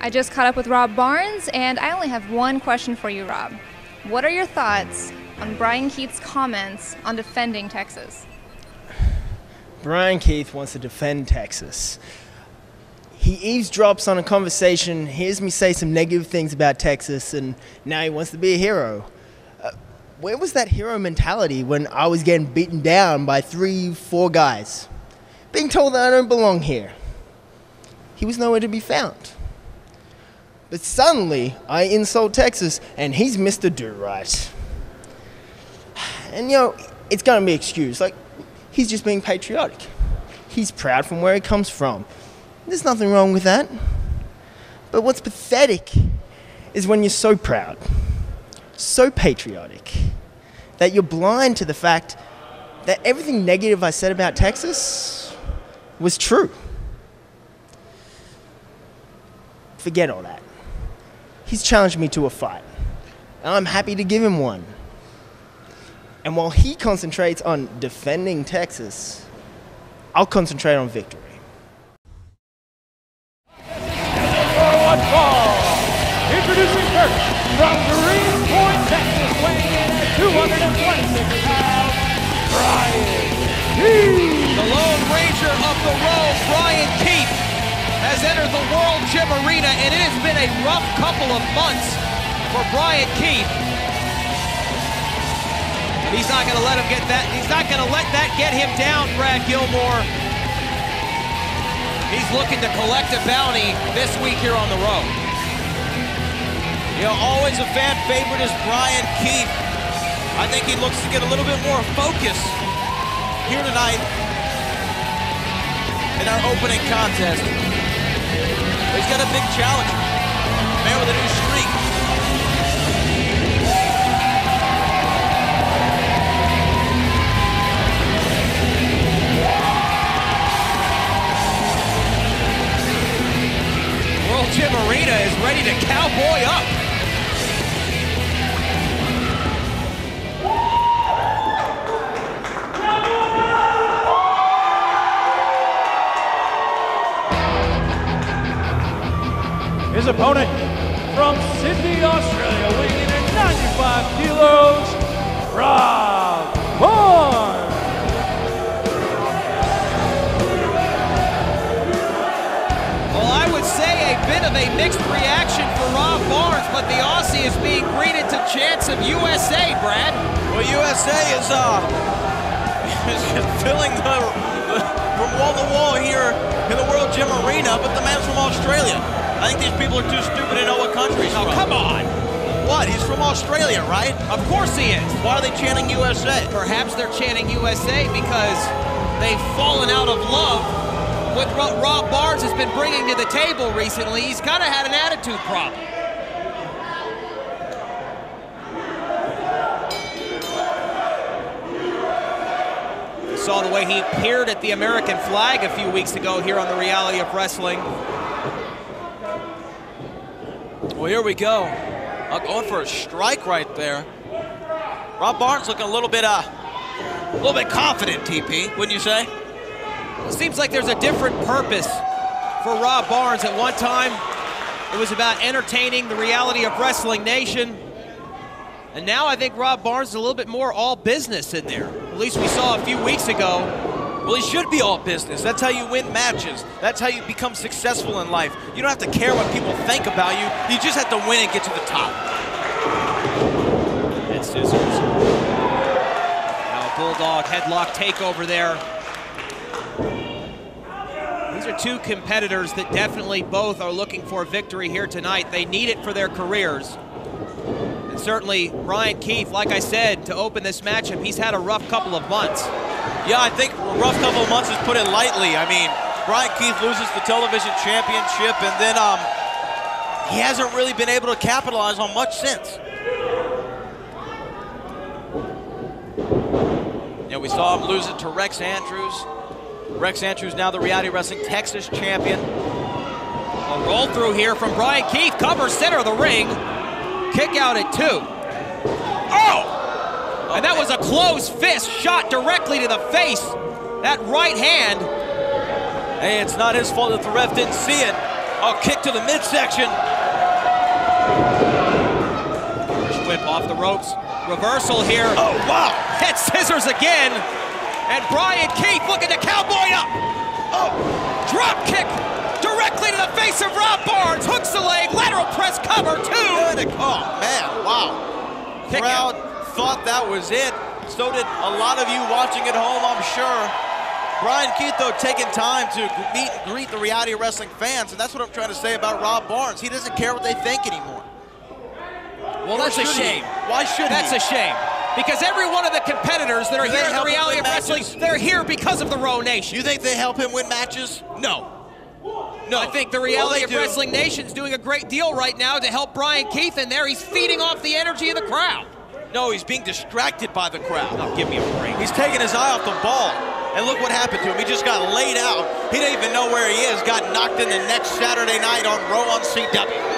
I just caught up with Rob Barnes, and I only have one question for you, Rob. What are your thoughts on Bryan Keith's comments on defending Texas? Bryan Keith wants to defend Texas. He eavesdrops on a conversation, hears me say some negative things about Texas, and now he wants to be a hero. Where was that hero mentality when I was getting beaten down by 3-4 guys? Being told that I don't belong here. He was nowhere to be found. But suddenly, I insult Texas, and he's Mr. Do-Right. And, it's going to be excused. He's just being patriotic. He's proud from where he comes from. There's nothing wrong with that. But what's pathetic is when you're so proud, so patriotic, that you're blind to the fact that everything negative I said about Texas was true. Forget all that. He's challenged me to a fight, and I'm happy to give him one. And while he concentrates on defending Texas, I'll concentrate on victory. Introducing first, from Greenpoint, Texas, weighing in at 226 pounds, Bryan Keith. The Lone Ranger of the road, Bryan Keith, has entered the World Gym Arena, and it has been a rough couple of months for Bryan Keith. He's not going to let him get that. He's not going to let that get him down, Brad Gilmore. He's looking to collect a bounty this week here on the road. Always a fan favorite is Bryan Keith. I think he looks to get a little bit more focus here tonight in our opening contest. He's got a big challenge. Man with a new streak. World Gym Arena is ready to cowboy up. His opponent from Sydney, Australia, weighing in at 95 kilos, Rob Barnes. Well, I would say a bit of a mixed reaction for Rob Barnes, but the Aussie is being greeted to chants of USA, Brad. Well, USA is filling from wall to wall here in the World Gym Arena, but the man's from Australia. I think these people are too stupid to know what country he's from. Oh, come on. What? He's from Australia, right? Of course he is. Why are they chanting USA? Perhaps they're chanting USA because they've fallen out of love with what Rob Barnes has been bringing to the table recently. He's kind of had an attitude problem. You saw the way he peered at the American flag a few weeks ago here on the Reality of Wrestling. Well, here we go. Going for a strike right there. Rob Barnes looking a little bit confident, TP, wouldn't you say? It seems like there's a different purpose for Rob Barnes. At one time, it was about entertaining the Reality of Wrestling Nation. And now I think Rob Barnes is a little bit more all business in there. At least we saw a few weeks ago. Well, he should be all business. That's how you win matches. That's how you become successful in life. You don't have to care what people think about you. You just have to win and get to the top. And scissors. Now a Bulldog headlock takeover there. These are two competitors that definitely both are looking for a victory here tonight. They need it for their careers. And certainly Bryan Keith, like I said, to open this matchup, he's had a rough couple of months. Yeah, I think a rough couple of months is put it lightly. I mean, Bryan Keith loses the television championship, and then he hasn't really been able to capitalize on much since. Yeah, we saw him lose it to Rex Andrews. Rex Andrews now the Reality Wrestling Texas champion. A roll through here from Bryan Keith, cover center of the ring. Kick out at 2. Oh! And that was a closed fist shot directly to the face. That right hand. Hey, it's not his fault that the ref didn't see it. Oh, kick to the midsection. Irish whip off the ropes. Reversal here. Oh, wow. Head scissors again. And Bryan Keith looking to cowboy up. Oh, Drop kick directly to the face of Rob Barnes. Hooks the leg, lateral press cover, 2. good. Oh, man, wow. Kick Crowd thought that was it. So did a lot of you watching at home, I'm sure. Bryan Keith, though, taking time to meet and greet the reality wrestling fans, and that's what I'm trying to say about Rob Barnes. He doesn't care what they think anymore. Well, that's a shame. Why should he? That's a shame. Because every one of the competitors that are Do here they in the help him reality win of wrestling, matches? they're here because of the Row Nation. You think they help him win matches? No. No. I think the All reality they of do- Wrestling Nation's doing a great deal right now to help Bryan Keith in there. He's feeding off the energy of the crowd. No, he's being distracted by the crowd. Oh, give me a break. He's taking his eye off the ball. And look what happened to him. He just got laid out. He didn't even know where he is. Got knocked in the next Saturday night on Raw on CW.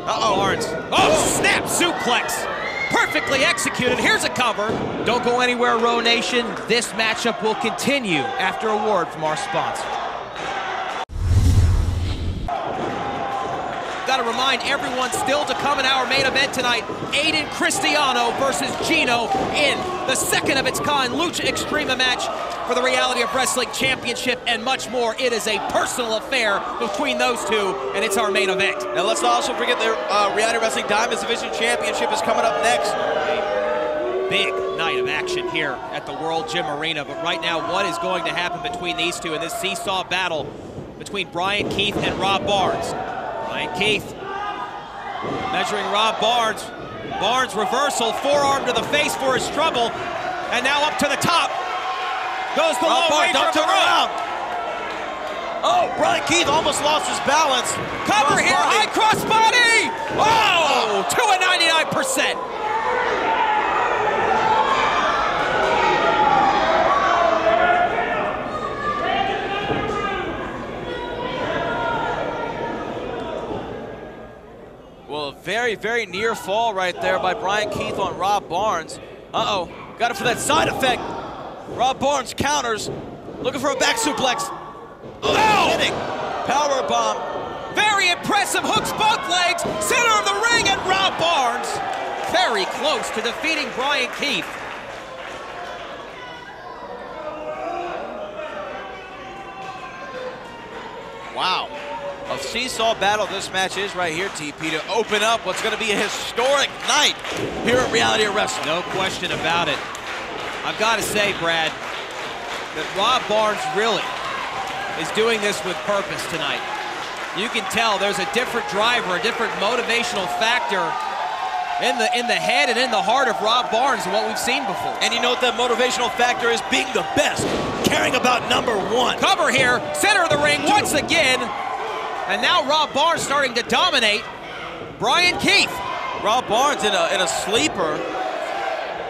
Uh-oh. Barnes. Oh, snap suplex. Perfectly executed. Here's a cover. Don't go anywhere, Row Nation. This matchup will continue after a word from our sponsor. Got to remind everyone still to come in our main event tonight. Aiden Cristiano versus Gino in the second of its kind Lucha Extrema match for the Reality of Wrestling Championship and much more. It is a personal affair between those two, and it's our main event. And let's not also forget the Reality Wrestling Diamonds Division Championship is coming up next. A big night of action here at the World Gym Arena, but right now, what is going to happen between these two in this seesaw battle between Bryan Keith and Rob Barnes? Bryan Keith measuring Rob Barnes. Barnes reversal, forearm to the face for his trouble, and now up to the top. Goes the Rob low Barnes, don't wager turn for around. Oh, Bryan Keith almost lost his balance. Cover here, Crossbody. high cross body. Oh, to a 99%. Well, a very, very near fall right there by Bryan Keith on Rob Barnes. Uh-oh, got it for that side effect. Rob Barnes counters, looking for a back suplex. Oh, hitting. Power bomb. Very impressive, hooks both legs, center of the ring, and Rob Barnes very close to defeating Bryan Keith. Wow. A seesaw battle this match is right here, TP, to open up what's going to be a historic night here at Reality of Wrestling. No question about it. I've got to say, Brad, that Rob Barnes really is doing this with purpose tonight. You can tell there's a different driver, a different motivational factor in the head and in the heart of Rob Barnes than what we've seen before. And you know what that motivational factor is? Being the best, caring about #1. Cover here, center of the ring once again. And now Rob Barnes starting to dominate Bryan Keith. Rob Barnes in a sleeper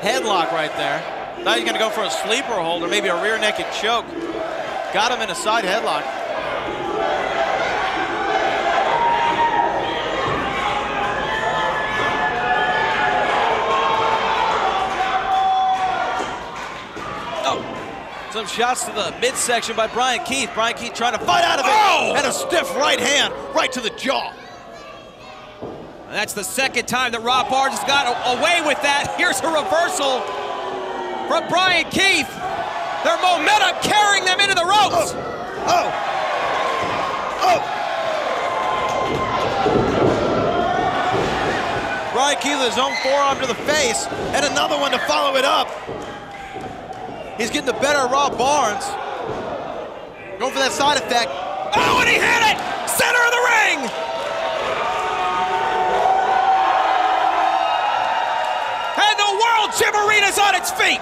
headlock right there. Thought he's gonna go for a sleeper hold or maybe a rear naked choke. Got him in a side headlock. Some shots to the midsection by Bryan Keith. Bryan Keith trying to fight out of it. Oh! And a stiff right hand right to the jaw. And that's the second time that Rob Barnes has got away with that. Here's a reversal from Bryan Keith. Their momentum carrying them into the ropes. Oh! Oh! Bryan Keith with his own forearm to the face and another one to follow it up. He's getting the better of Rob Barnes. Going for that side effect. Oh, and he hit it! Center of the ring! And the World Gym Arena's on its feet!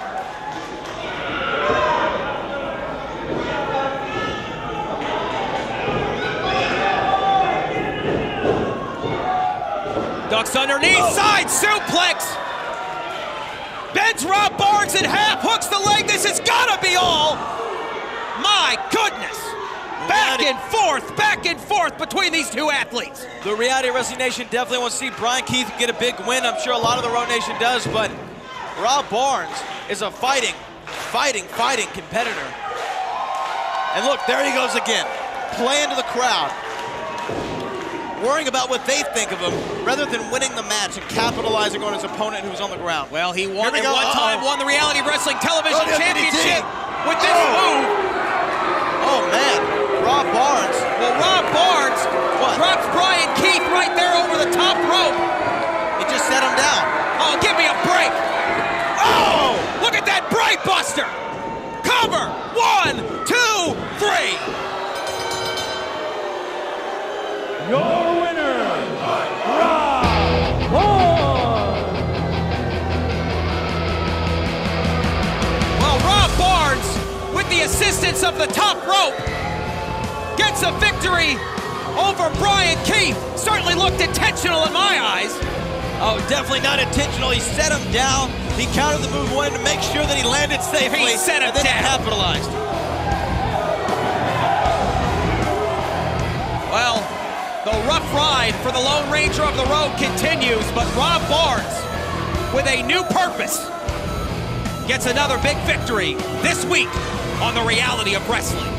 Ducks underneath, side suplex! Bends Rob Barnes in half, hooks the leg. This has got to be all. My goodness. Back and forth between these two athletes. The Reality Wrestling Nation definitely wants to see Bryan Keith get a big win. I'm sure a lot of the Road Nation does, but Rob Barnes is a fighting competitor. And look, there he goes again, playing to the crowd, worrying about what they think of him rather than winning the match and capitalizing on his opponent who's on the ground. Well, he won at one time, won the Reality Wrestling Television Championship with this move. Oh, man. Rob Barnes. Well, Rob Barnes drops Bryan Keith right there over the top rope. He just set him down. Oh, give me a break. Oh, look at that Bright Buster. Cover. 1, 2, 3. Your winner, Rob Barnes. Well, Rob Barnes, with the assistance of the top rope, gets a victory over Bryan Keith. Certainly looked intentional in my eyes. Oh, definitely not intentional. He set him down. He countered the move, wanted to make sure that he landed safely. He set him and then down. He capitalized. Well, the rough ride for the Lone Ranger of the Road continues, but Rob Barnes, with a new purpose, gets another big victory this week on the Reality of Wrestling.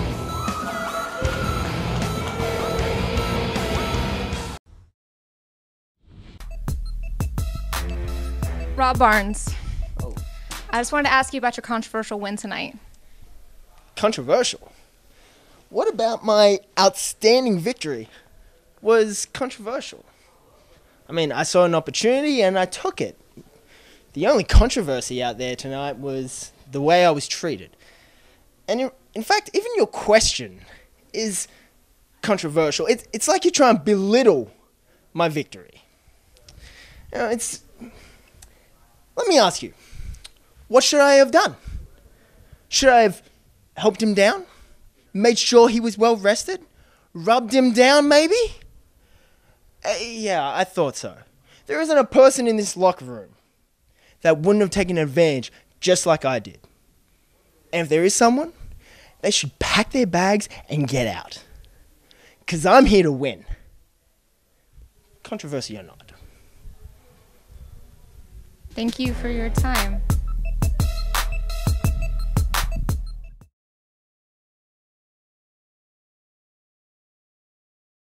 Rob Barnes, I just wanted to ask you about your controversial win tonight. Controversial? What about my outstanding victory was controversial? I mean, I saw an opportunity and I took it. The only controversy out there tonight was the way I was treated. And in fact, even your question is controversial. It's like you're trying to belittle my victory. You know, let me ask you, what should I have done? Should I have helped him down? Made sure he was well rested? Rubbed him down, maybe? Yeah, I thought so. There isn't a person in this locker room that wouldn't have taken advantage just like I did. And if there is someone, they should pack their bags and get out. Because I'm here to win. Controversy or not. Thank you for your time.